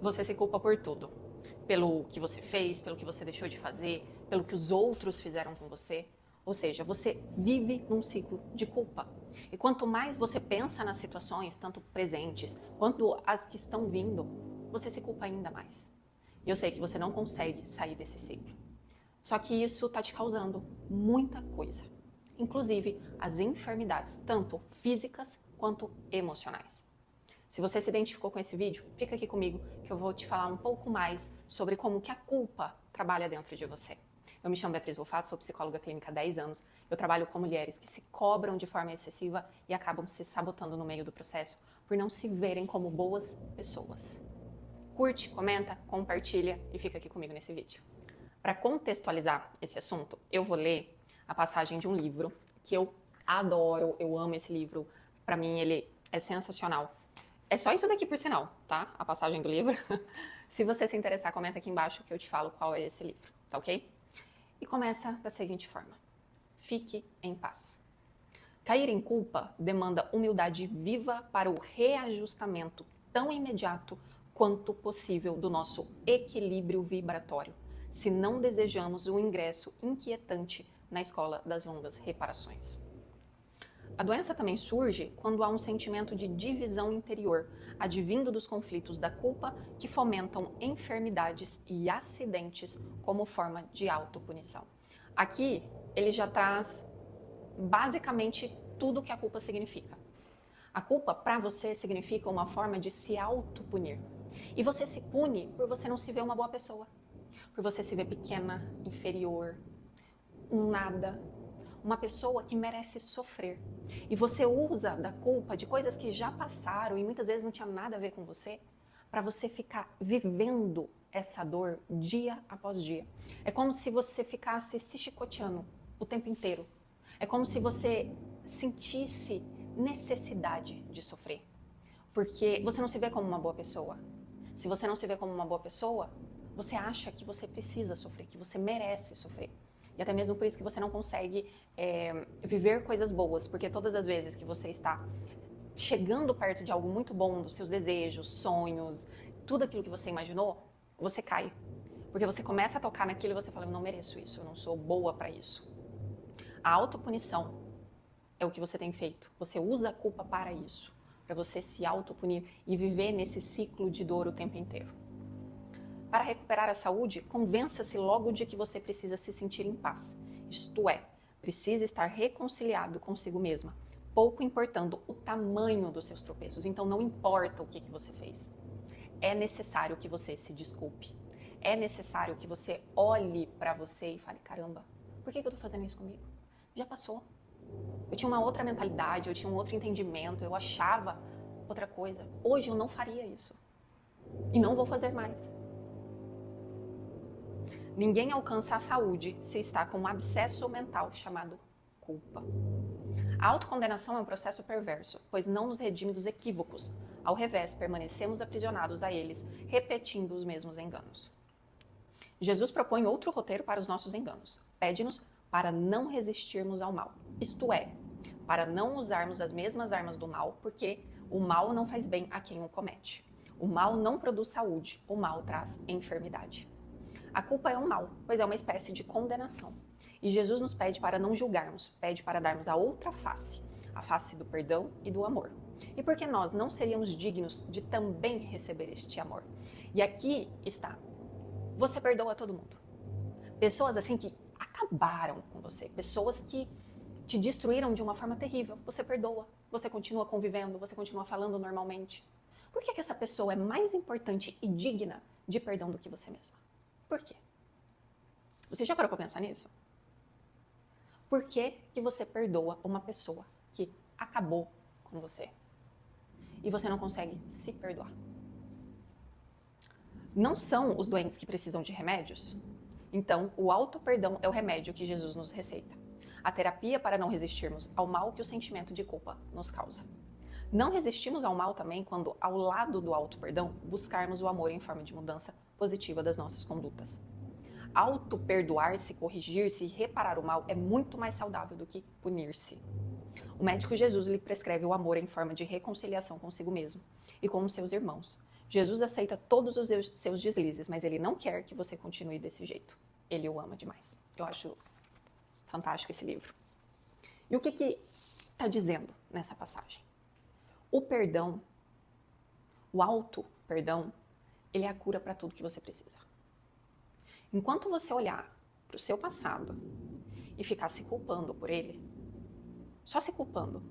Você se culpa por tudo. Pelo que você fez, pelo que você deixou de fazer, pelo que os outros fizeram com você. Ou seja, você vive num ciclo de culpa. E quanto mais você pensa nas situações, tanto presentes quanto as que estão vindo, você se culpa ainda mais. E eu sei que você não consegue sair desse ciclo. Só que isso está te causando muita coisa. Inclusive as enfermidades, tanto físicas quanto emocionais. Se você se identificou com esse vídeo, fica aqui comigo que eu vou te falar um pouco mais sobre como que a culpa trabalha dentro de você. Eu me chamo Beatriz Wolfato, sou psicóloga clínica há 10 anos. Eu trabalho com mulheres que se cobram de forma excessiva e acabam se sabotando no meio do processo por não se verem como boas pessoas. Curte, comenta, compartilha e fica aqui comigo nesse vídeo. Para contextualizar esse assunto, eu vou ler a passagem de um livro que eu adoro, eu amo esse livro. Para mim ele é sensacional. É só isso daqui por sinal, tá? A passagem do livro. Se você se interessar, comenta aqui embaixo que eu te falo qual é esse livro, tá ok? E começa da seguinte forma: fique em paz. Cair em culpa demanda humildade viva para o reajustamento tão imediato quanto possível do nosso equilíbrio vibratório, se não desejamos o ingresso inquietante na escola das longas reparações. A doença também surge quando há um sentimento de divisão interior, advindo dos conflitos da culpa que fomentam enfermidades e acidentes como forma de autopunição. Aqui ele já traz basicamente tudo o que a culpa significa. A culpa para você significa uma forma de se autopunir. E você se pune por você não se ver uma boa pessoa, por você se ver pequena, inferior, um nada, uma pessoa que merece sofrer. E você usa da culpa de coisas que já passaram e muitas vezes não tinha nada a ver com você, para você ficar vivendo essa dor dia após dia. É como se você ficasse se chicoteando o tempo inteiro. É como se você sentisse necessidade de sofrer. Porque você não se vê como uma boa pessoa. Se você não se vê como uma boa pessoa, você acha que você precisa sofrer, que você merece sofrer. E até mesmo por isso que você não consegue viver coisas boas, porque todas as vezes que você está chegando perto de algo muito bom, dos seus desejos, sonhos, tudo aquilo que você imaginou, você cai. Porque você começa a tocar naquilo e você fala, eu não mereço isso, eu não sou boa para isso. A autopunição é o que você tem feito. Você usa a culpa para isso, para você se autopunir e viver nesse ciclo de dor o tempo inteiro. Para recuperar a saúde, convença-se logo de que você precisa se sentir em paz. Isto é, precisa estar reconciliado consigo mesma, pouco importando o tamanho dos seus tropeços. Então não importa o que você fez. É necessário que você se desculpe. É necessário que você olhe para você e fale, caramba, por que eu tô fazendo isso comigo? Já passou. Eu tinha uma outra mentalidade, eu tinha um outro entendimento, eu achava outra coisa. Hoje eu não faria isso. E não vou fazer mais. Ninguém alcança a saúde se está com um abscesso mental chamado culpa. A autocondenação é um processo perverso, pois não nos redime dos equívocos. Ao revés, permanecemos aprisionados a eles, repetindo os mesmos enganos. Jesus propõe outro roteiro para os nossos enganos. Pede-nos para não resistirmos ao mal. Isto é, para não usarmos as mesmas armas do mal, porque o mal não faz bem a quem o comete. O mal não produz saúde, o mal traz enfermidade. A culpa é um mal, pois é uma espécie de condenação. E Jesus nos pede para não julgarmos, pede para darmos a outra face, a face do perdão e do amor. E porque nós não seríamos dignos de também receber este amor. E aqui está. Você perdoa todo mundo. Pessoas assim que acabaram com você, pessoas que te destruíram de uma forma terrível, você perdoa, você continua convivendo, você continua falando normalmente. Por que essa pessoa é mais importante e digna de perdão do que você mesma? Por quê? Você já parou para pensar nisso? Por que você perdoa uma pessoa que acabou com você? E você não consegue se perdoar? Não são os doentes que precisam de remédios? Então, o auto-perdão é o remédio que Jesus nos receita. A terapia para não resistirmos ao mal que o sentimento de culpa nos causa. Não resistimos ao mal também quando, ao lado do auto-perdão, buscarmos o amor em forma de mudança positiva das nossas condutas. Auto-perdoar-se, corrigir-se e reparar o mal é muito mais saudável do que punir-se. O médico Jesus lhe prescreve o amor em forma de reconciliação consigo mesmo e com os seus irmãos. Jesus aceita todos os seus deslizes, mas ele não quer que você continue desse jeito. Ele o ama demais. Eu acho fantástico esse livro. E o que está dizendo nessa passagem? O perdão, o auto-perdão, ele é a cura para tudo que você precisa. Enquanto você olhar para o seu passado e ficar se culpando por ele, só se culpando,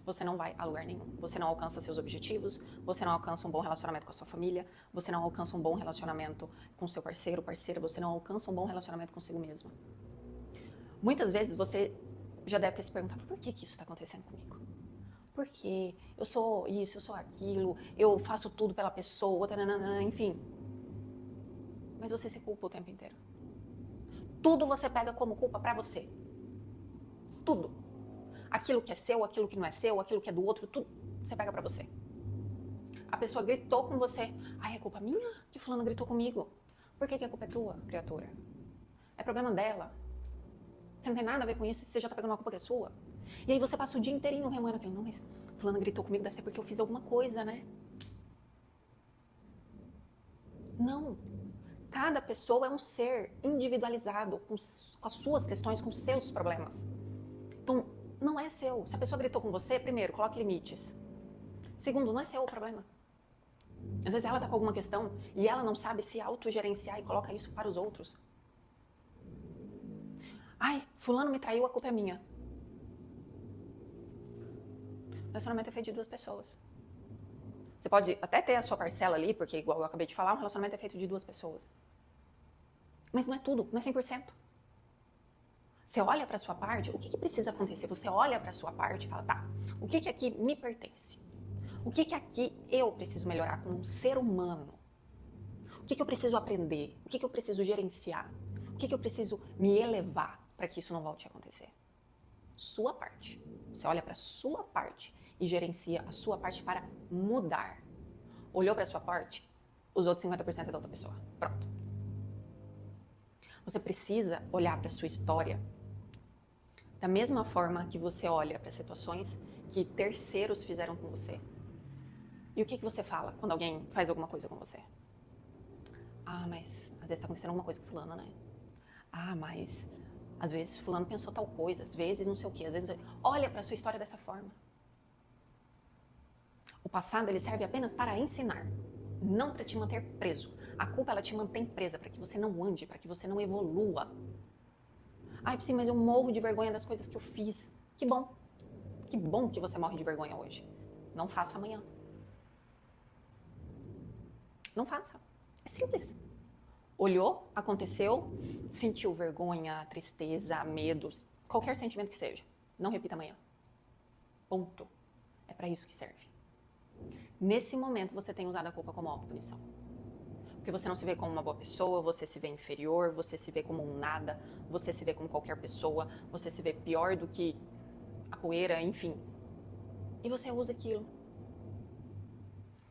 você não vai a lugar nenhum. Você não alcança seus objetivos, você não alcança um bom relacionamento com a sua família, você não alcança um bom relacionamento com seu parceiro, parceira, você não alcança um bom relacionamento consigo mesma. Muitas vezes você já deve ter se perguntado, por que isso está acontecendo comigo? Por que eu sou isso, eu sou aquilo, eu faço tudo pela pessoa, enfim. Mas você se culpa o tempo inteiro. Tudo você pega como culpa pra você. Tudo. Aquilo que é seu, aquilo que não é seu, aquilo que é do outro, tudo você pega pra você. A pessoa gritou com você. Ai, é culpa minha que fulano gritou comigo. Por que a culpa é tua, criatura? É problema dela. Você não tem nada a ver com isso, você já tá pegando uma culpa que é sua. E aí você passa o dia inteirinho remoendo aquilo. Não, mas fulano gritou comigo, deve ser porque eu fiz alguma coisa, né? Não. Cada pessoa é um ser individualizado, com as suas questões, com seus problemas. Então, não é seu. Se a pessoa gritou com você, primeiro, coloque limites. Segundo, não é seu o problema. Às vezes ela está com alguma questão e ela não sabe se autogerenciar e coloca isso para os outros. Ai, fulano me traiu, a culpa é minha. O relacionamento é feito de duas pessoas. Você pode até ter a sua parcela ali, porque igual eu acabei de falar, um relacionamento é feito de duas pessoas. Mas não é tudo, não é 100%. Você olha para a sua parte, o que precisa acontecer? Você olha para a sua parte e fala, tá, o que aqui me pertence? O que aqui eu preciso melhorar como um ser humano? O que eu preciso aprender? O que eu preciso gerenciar? O que eu preciso me elevar para que isso não volte a acontecer? Sua parte. Você olha para a sua parte e gerencia a sua parte para mudar. Olhou para a sua parte, os outros 50% é da outra pessoa. Pronto. Você precisa olhar para a sua história da mesma forma que você olha para situações que terceiros fizeram com você. E o que você fala quando alguém faz alguma coisa com você? Ah, mas às vezes está acontecendo alguma coisa com fulano, né? Ah, mas às vezes fulano pensou tal coisa, às vezes não sei o quê, às vezes... Olha para a sua história dessa forma. O passado, ele serve apenas para ensinar, não para te manter preso. A culpa, ela te mantém presa para que você não ande, para que você não evolua. Ai, sim, mas eu morro de vergonha das coisas que eu fiz. Que bom. Que bom que você morre de vergonha hoje. Não faça amanhã. Não faça. É simples. Olhou, aconteceu, sentiu vergonha, tristeza, medos, qualquer sentimento que seja. Não repita amanhã. Ponto. É para isso que serve. Nesse momento, você tem usado a culpa como autopunição. Porque você não se vê como uma boa pessoa, você se vê inferior, você se vê como um nada, você se vê como qualquer pessoa, você se vê pior do que a poeira, enfim. E você usa aquilo.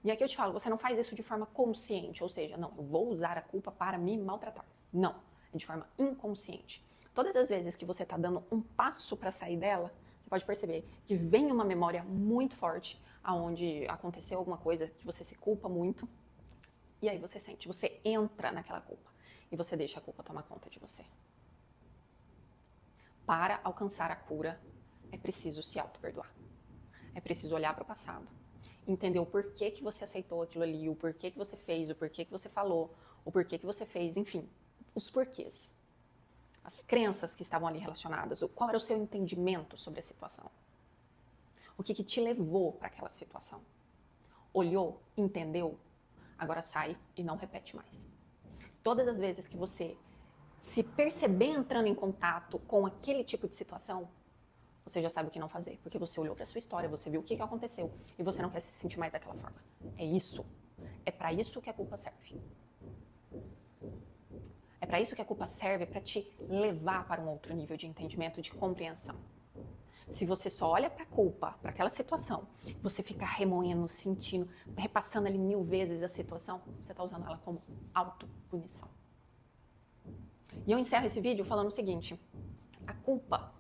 E aqui eu te falo, você não faz isso de forma consciente, ou seja, não, eu vou usar a culpa para me maltratar. Não, é de forma inconsciente. Todas as vezes que você está dando um passo para sair dela, você pode perceber que vem uma memória muito forte, aonde aconteceu alguma coisa que você se culpa muito, e aí você sente, você entra naquela culpa e você deixa a culpa tomar conta de você. Para alcançar a cura, é preciso se auto-perdoar. É preciso olhar para o passado, entender o porquê que você aceitou aquilo ali, o porquê que você fez, o porquê que você falou, o porquê que você fez, enfim, os porquês. As crenças que estavam ali relacionadas, qual era o seu entendimento sobre a situação. O que te levou para aquela situação. Olhou, entendeu, agora sai e não repete mais. Todas as vezes que você se perceber entrando em contato com aquele tipo de situação, você já sabe o que não fazer, porque você olhou para sua história, você viu o que aconteceu e você não quer se sentir mais daquela forma. É isso. É para isso que a culpa serve. É para isso que a culpa serve, para te levar para um outro nível de entendimento, de compreensão. Se você só olha para a culpa, para aquela situação, você fica remoendo, sentindo, repassando ali 1000 vezes a situação, você está usando ela como autopunição. E eu encerro esse vídeo falando o seguinte: a culpa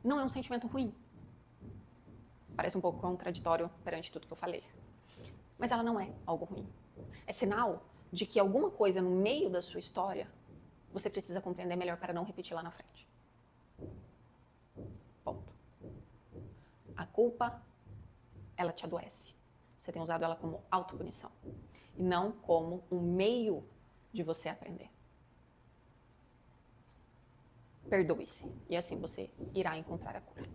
não é um sentimento ruim. Parece um pouco contraditório perante tudo que eu falei. Mas ela não é algo ruim. É sinal de que alguma coisa no meio da sua história você precisa compreender melhor para não repetir lá na frente. Ponto. A culpa, ela te adoece. Você tem usado ela como autopunição e não como um meio de você aprender. Perdoe-se e assim você irá encontrar a cura.